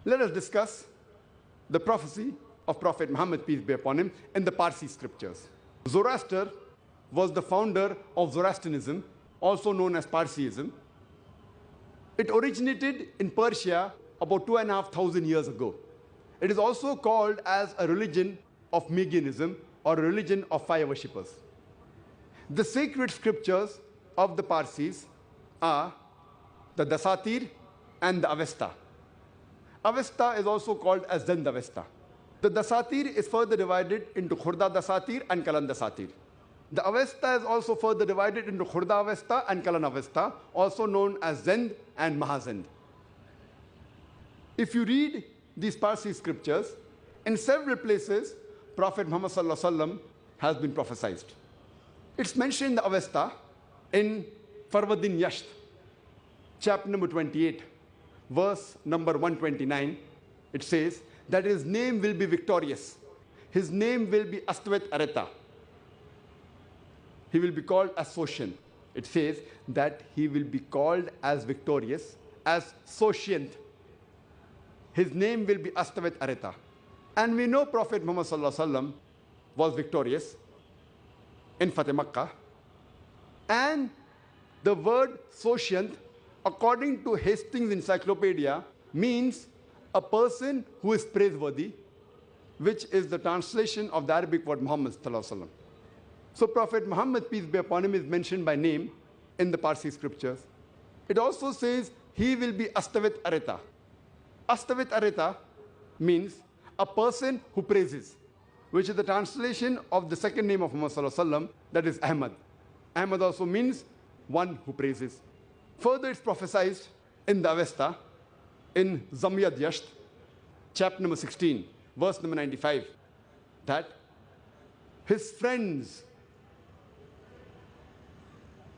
Let us discuss the prophecy of Prophet Muhammad, peace be upon him, in the Parsi scriptures. Zoroaster was the founder of Zoroastrianism, also known as Parsiism. It originated in Persia about 2,500 years ago. It is also called as a religion of Magianism or a religion of fire worshippers. The sacred scriptures of the Parsis are the Dasatir and the Avesta. Avesta is also called as Zend Avesta. The Dasatir is further divided into Khurda Dasatir and Kalan Dasatir. The Avesta is also further divided into Khurda Avesta and Kalan Avesta, also known as Zend and Mahazend. If you read these Parsi scriptures, in several places, Prophet Muhammad Sallallahu Alaihi Wasallam has been prophesied. It's mentioned in the Avesta in Farwadin Yasht, chapter number 28, verse number 129. It says that his name will be victorious. His name will be Astwet Areta. He will be called as Soshyant. It says that he will be called as victorious, as Soshyant. His name will be Astwet Areta. And we know Prophet Muhammad Sallallahu Alaihi Wasallam was victorious in Fateh Makkah. And the word Soshyant, according to Hastings Encyclopedia, means a person who is praiseworthy, which is the translation of the Arabic word Muhammad Sallallahu Alaihi Wasallam. So Prophet Muhammad, peace be upon him, is mentioned by name in the Parsi scriptures. It also says he will be Astawit Areta. Astawit Areta means a person who praises, which is the translation of the second name of Muhammad Sallallahu Alaihi Wasallam, that is Ahmad. Ahmad also means one who praises. Further, it's prophesied in the Avesta, in Zamyad Yasht, chapter number 16, verse number 95, that his friends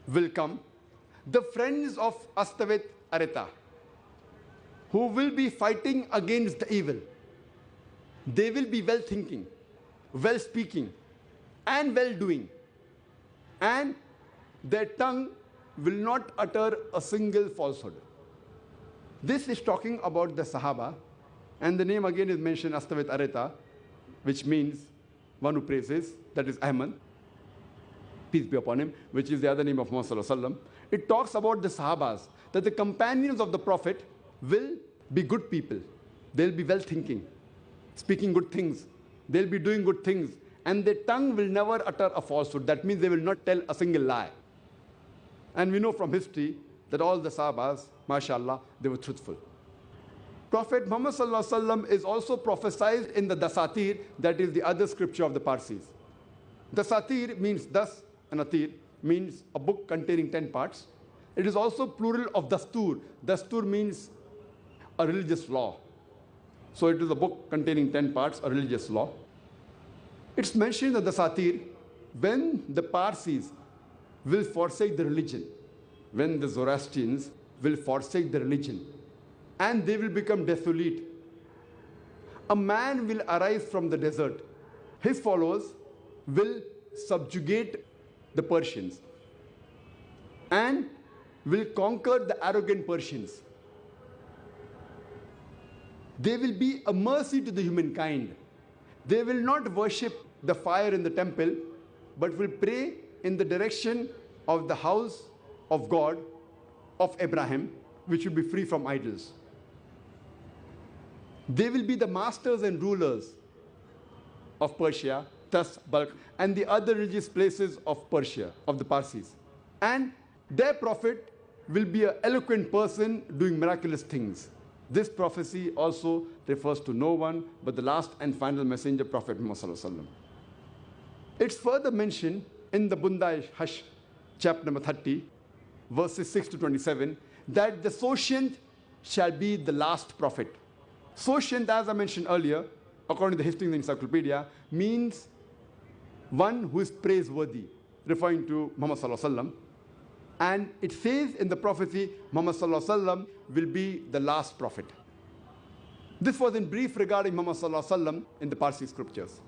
will come, the friends of Astawet Areta, who will be fighting against the evil. They will be well-thinking, well-speaking, and well-doing. And their tongue will not utter a single falsehood. This is talking about the Sahaba, and the name again is mentioned, Astawet Areta, which means one who praises, that is Ahmad, peace be upon him, which is the other name of Muhammad Sallallahu Alaihi Wasallam. It talks about the Sahabas, that the companions of the Prophet will be good people. They'll be well-thinking, speaking good things. They'll be doing good things. And their tongue will never utter a falsehood. That means they will not tell a single lie. And we know from history that all the Sahabas, mashallah, they were truthful. Prophet Muhammad Sallallahu Alaihi Wasallam is also prophesied in the Dasatir, that is the other scripture of the Parsis. Dasatir means das, and Atir means a book containing 10 parts. It is also plural of Dastur. Dastur means a religious law. So it is a book containing 10 parts, a religious law. It's mentioned in the Dasatir when the Parsis will forsake the religion, when the Zoroastrians will forsake the religion, and they will become desolate. A man will arise from the desert. His followers will subjugate the Persians and will conquer the arrogant Persians. They will be a mercy to the humankind. They will not worship the fire in the temple, but will pray in the direction of the house of God, of Abraham, which will be free from idols. They will be the masters and rulers of Persia, thus Balkh, and the other religious places of Persia, of the Parsis. And their prophet will be an eloquent person doing miraculous things. This prophecy also refers to no one but the last and final messenger, Prophet Muhammad Sallallahu Alaihi Wasallam. It's further mentioned in the Bundai Hash, chapter number 30, verses 6 to 27, that the Soshyant shall be the last prophet. Soshyant, as I mentioned earlier, according to the Hastings Encyclopedia, means one who is praiseworthy, referring to Muhammad Sallallahu Alaihi Wasallam. And it says in the prophecy, Muhammad Sallallahu Alaihi Wasallam will be the last prophet. This was in brief regarding Muhammad Sallallahu Alaihi Wasallam in the Parsi scriptures.